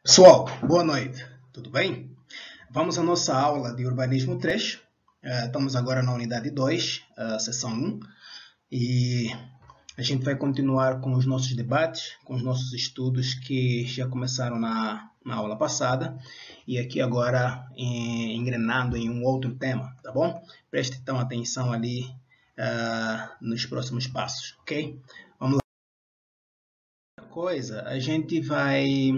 Pessoal, boa noite, tudo bem? Vamos à nossa aula de Urbanismo 3. Estamos agora na unidade 2, seção 1, e a gente vai continuar com os nossos debates, com os nossos estudos que já começaram na aula passada, e aqui agora engrenando em um outro tema, tá bom? Preste então atenção ali nos próximos passos, ok? Vamos lá. A gente vai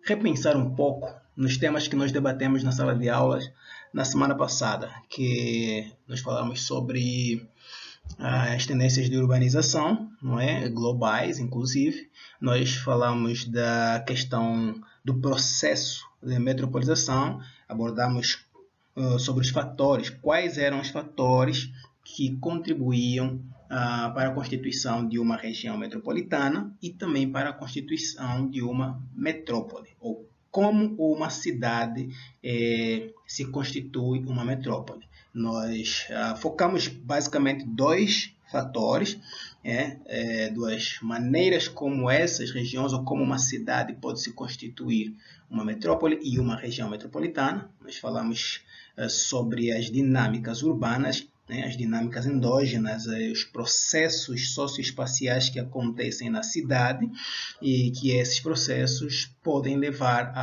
repensar um pouco nos temas que nós debatemos na sala de aulas na semana passada, que nós falamos sobre as tendências de urbanização, não é? Globais, inclusive. Nós falamos da questão do processo de metropolização, abordamos sobre os fatores, quais eram os fatores que contribuíam para a constituição de uma região metropolitana e também para a constituição de uma metrópole, ou como uma cidade se constitui uma metrópole. Nós focamos basicamente dois fatores, duas maneiras como essas regiões ou como uma cidade pode se constituir uma metrópole e uma região metropolitana. Nós falamos sobre as dinâmicas urbanas, as dinâmicas endógenas, os processos socioespaciais que acontecem na cidade e que esses processos podem levar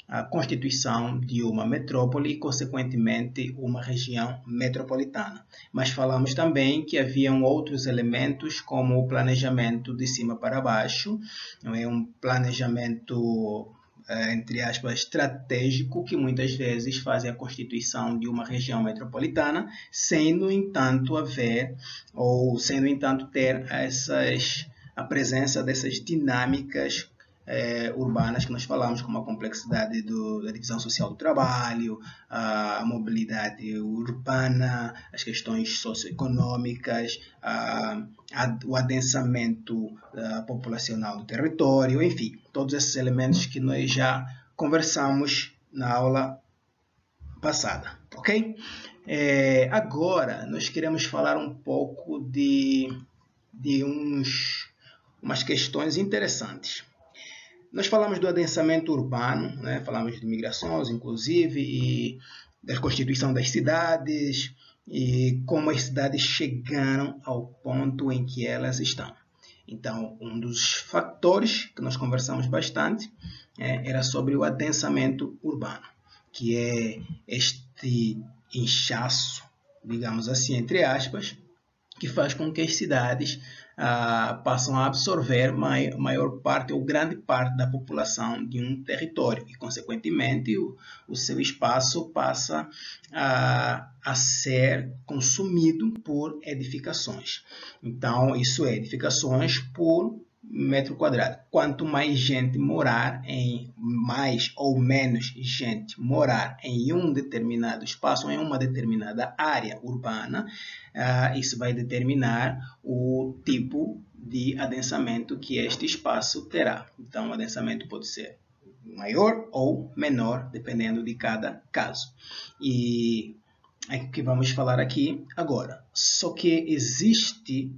à constituição de uma metrópole e, consequentemente, uma região metropolitana. Mas falamos também que haviam outros elementos, como o planejamento de cima para baixo, um planejamento entre aspas, estratégico, que muitas vezes fazem a constituição de uma região metropolitana, sem, no entanto, ter a presença dessas dinâmicas urbanas que nós falamos, como a complexidade da divisão social do trabalho, a mobilidade urbana, as questões socioeconômicas, o adensamento populacional do território, enfim, todos esses elementos que nós já conversamos na aula passada, ok? Agora, nós queremos falar um pouco de umas questões interessantes. Nós falamos do adensamento urbano, falamos de migrações, inclusive, e da constituição das cidades, e como as cidades chegaram ao ponto em que elas estão. Então, um dos fatores que nós conversamos bastante era sobre o adensamento urbano, que é este inchaço, digamos assim, entre aspas, que faz com que as cidades passam a absorver maior parte ou grande parte da população de um território e, consequentemente, o seu espaço passa a ser consumido por edificações. Então, isso é edificações por metro quadrado. Quanto mais gente morar mais ou menos gente morar em um determinado espaço, em uma determinada área urbana, isso vai determinar o tipo de adensamento que este espaço terá. Então, o adensamento pode ser maior ou menor, dependendo de cada caso. E é o que vamos falar aqui agora. Só que existe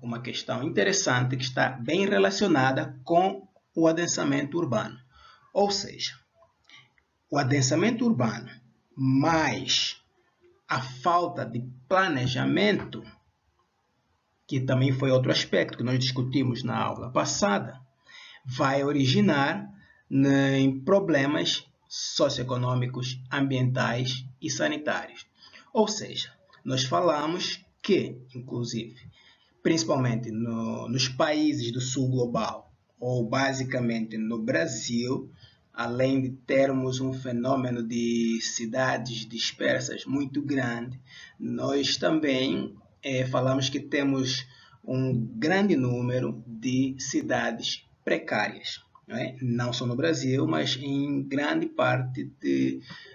uma questão interessante que está bem relacionada com o adensamento urbano. Ou seja, o adensamento urbano mais a falta de planejamento, que também foi outro aspecto que nós discutimos na aula passada, vai originar em problemas socioeconômicos, ambientais e sanitários. Ou seja, nós falamos que, inclusive, principalmente nos países do sul global, ou basicamente no Brasil, além de termos um fenômeno de cidades dispersas muito grande, nós também falamos que temos um grande número de cidades precárias. Não só no Brasil, mas em grande parte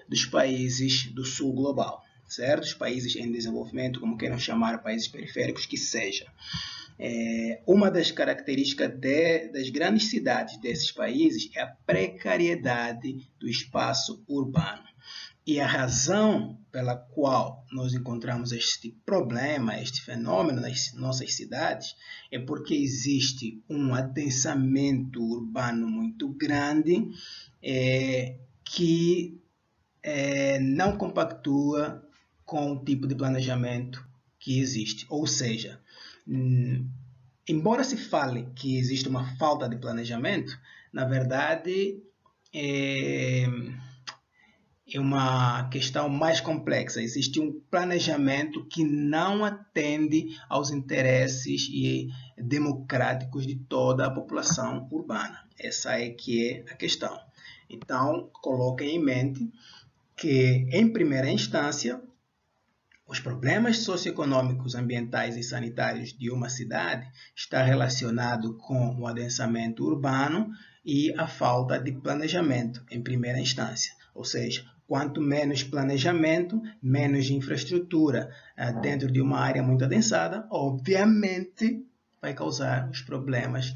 dos países do sul global. Certo? Os países em desenvolvimento, como queiram chamar, países periféricos, que seja. Uma das características das grandes cidades desses países é a precariedade do espaço urbano. E a razão pela qual nós encontramos este problema, este fenômeno nas nossas cidades, é porque existe um adensamento urbano muito grande que não compactua com o tipo de planejamento que existe. Ou seja, embora se fale que existe uma falta de planejamento, na verdade é uma questão mais complexa. Existe um planejamento que não atende aos interesses democráticos de toda a população urbana. Essa é que é a questão. Então, coloquem em mente que, em primeira instância, os problemas socioeconômicos, ambientais e sanitários de uma cidade está relacionado com o adensamento urbano e a falta de planejamento, em primeira instância. Ou seja, quanto menos planejamento, menos infraestrutura dentro de uma área muito adensada, obviamente vai causar os problemas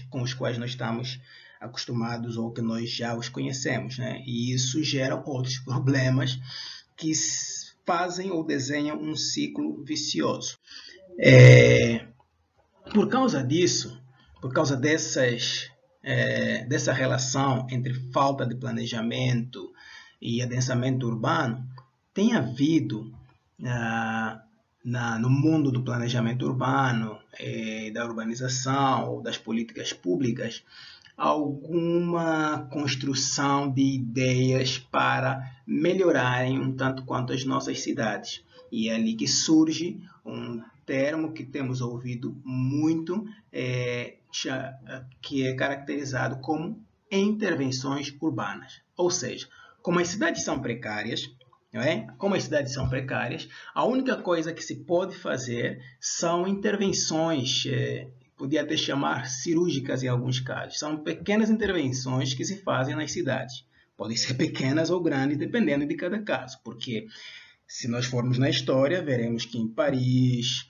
com os quais nós estamos acostumados ou que nós já os conhecemos, né? E isso gera outros problemas que fazem ou desenham um ciclo vicioso. Por causa disso, por causa dessa relação entre falta de planejamento e adensamento urbano, tem havido no mundo do planejamento urbano, da urbanização ou das políticas públicas, alguma construção de ideias para melhorarem um tanto quanto as nossas cidades. E é ali que surge um termo que temos ouvido muito, que é caracterizado como intervenções urbanas. Ou seja, como as cidades são precárias, a única coisa que se pode fazer são intervenções, podia até chamar cirúrgicas em alguns casos. São pequenas intervenções que se fazem nas cidades. Podem ser pequenas ou grandes, dependendo de cada caso, porque se nós formos na história, veremos que em Paris,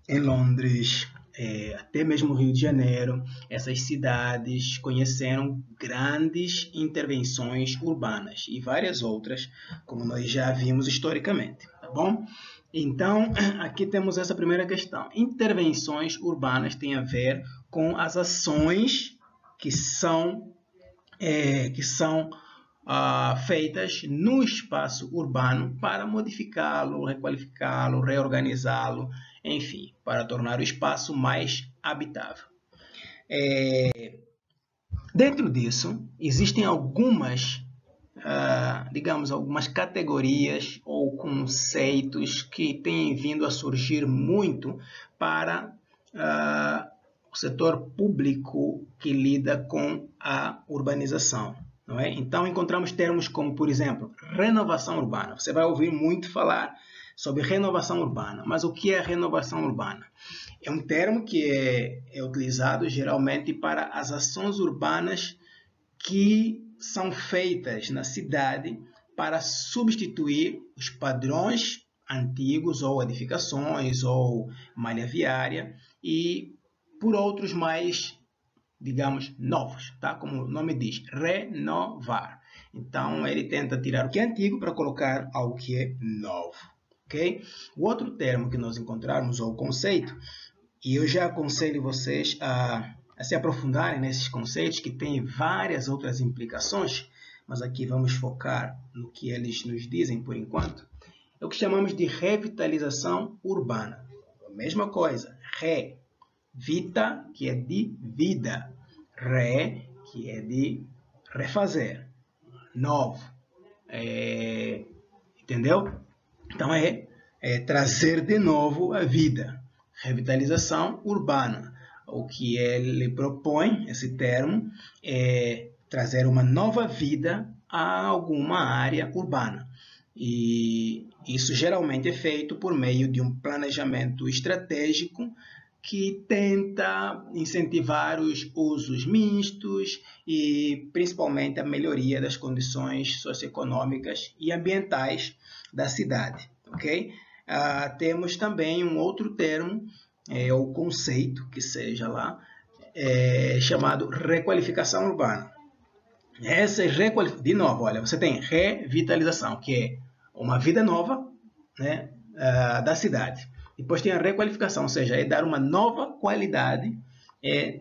em Londres, até mesmo Rio de Janeiro, essas cidades conheceram grandes intervenções urbanas e várias outras, como nós já vimos historicamente, tá bom? Então, aqui temos essa primeira questão. Intervenções urbanas têm a ver com as ações que são feitas no espaço urbano para modificá-lo, requalificá-lo, reorganizá-lo, enfim, para tornar o espaço mais habitável. Dentro disso, existem algumas categorias ou conceitos que têm vindo a surgir muito para o setor público que lida com a urbanização. Não é? Então, encontramos termos como, por exemplo, renovação urbana. Você vai ouvir muito falar sobre renovação urbana. Mas o que é renovação urbana? É um termo que é utilizado geralmente para as ações urbanas que são feitas na cidade para substituir os padrões antigos ou edificações ou malha viária e por outros mais, digamos, novos, tá? Como o nome diz, renovar. Então, ele tenta tirar o que é antigo para colocar algo que é novo, ok? O outro termo que nós encontrarmos, ou conceito, e eu já aconselho vocês a se aprofundarem nesses conceitos, que têm várias outras implicações, mas aqui vamos focar no que eles nos dizem por enquanto, é o que chamamos de revitalização urbana. A mesma coisa, vita, que é de vida, que é de refazer, novo, entendeu? Então é trazer de novo a vida, revitalização urbana. O que ele propõe, esse termo, é trazer uma nova vida a alguma área urbana. E isso geralmente é feito por meio de um planejamento estratégico que tenta incentivar os usos mistos e principalmente a melhoria das condições socioeconômicas e ambientais da cidade. Okay? Temos também um outro termo, ou conceito, que seja lá, chamado requalificação urbana. De novo, olha, você tem revitalização, que é uma vida nova, né, da cidade. Depois tem a requalificação, ou seja, é dar uma nova qualidade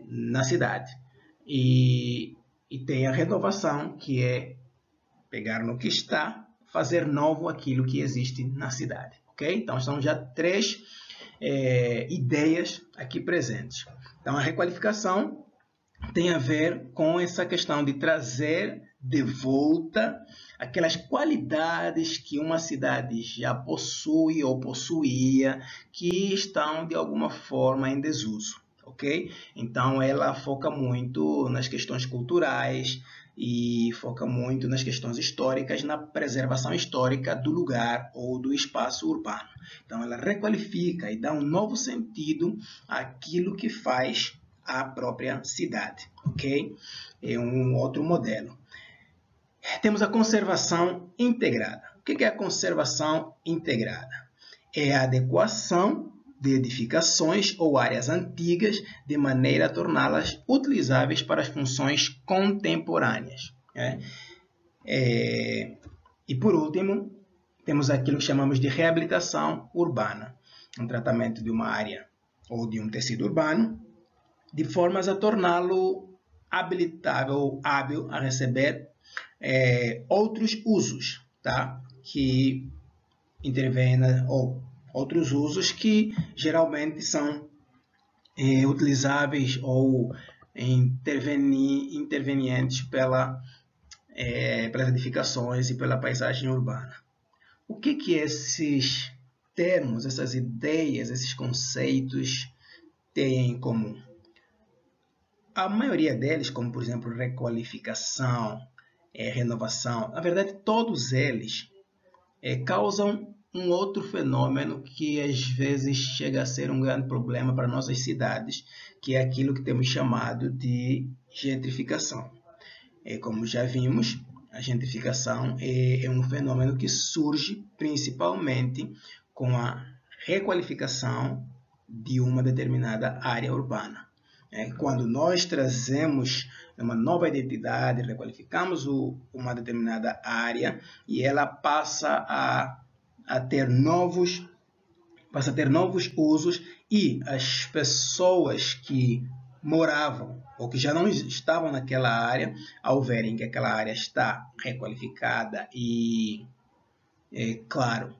na cidade. E tem a renovação, que é pegar no que está, fazer novo aquilo que existe na cidade. Ok? Então, são já 3 ideias aqui presentes. Então, a requalificação tem a ver com essa questão de trazer de volta aquelas qualidades que uma cidade já possui ou possuía, que estão de alguma forma em desuso, ok? Então ela foca muito nas questões culturais e foca muito nas questões históricas, na preservação histórica do lugar ou do espaço urbano. Então ela requalifica e dá um novo sentido àquilo que faz a própria cidade, ok? É um outro modelo. Temos a conservação integrada. O que é a conservação integrada? É a adequação de edificações ou áreas antigas de maneira a torná-las utilizáveis para as funções contemporâneas. E por último, temos aquilo que chamamos de reabilitação urbana, um tratamento de uma área ou de um tecido urbano, de formas a torná-lo habilitável ou hábil a receber outros usos, tá? Que intervêm, ou outros usos que geralmente são utilizáveis ou intervenientes pelas edificações e pela paisagem urbana. O que esses termos, essas ideias, esses conceitos têm em comum? A maioria deles, como por exemplo requalificação, renovação, na verdade todos eles causam um outro fenômeno que às vezes chega a ser um grande problema para nossas cidades, que é aquilo que temos chamado de gentrificação. Como já vimos, a gentrificação é um fenômeno que surge principalmente com a requalificação de uma determinada área urbana. Quando nós trazemos uma nova identidade, requalificamos uma determinada área e ela passa a ter novos usos, e as pessoas que moravam ou que já não estavam naquela área, ao verem que aquela área está requalificada e, claro,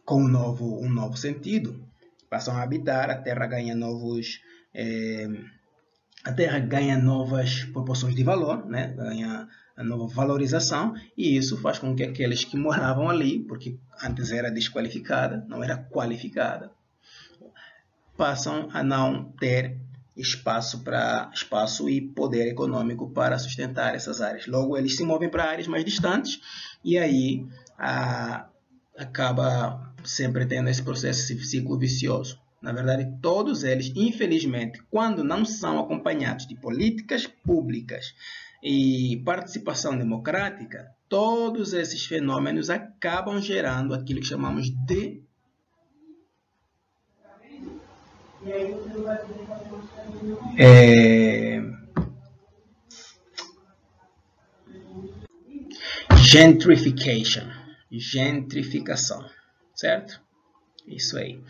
com um novo sentido, passam a habitar, a terra ganha novas proporções de valor, né? Ganha a nova valorização, e isso faz com que aqueles que moravam ali, porque antes era desqualificada, não era qualificada, passam a não ter espaço e poder econômico para sustentar essas áreas. Logo, eles se movem para áreas mais distantes, e aí acaba sempre tendo esse processo, esse ciclo vicioso. Na verdade, todos eles, infelizmente, quando não são acompanhados de políticas públicas e participação democrática, todos esses fenômenos acabam gerando aquilo que chamamos de gentrificação, certo? Isso aí.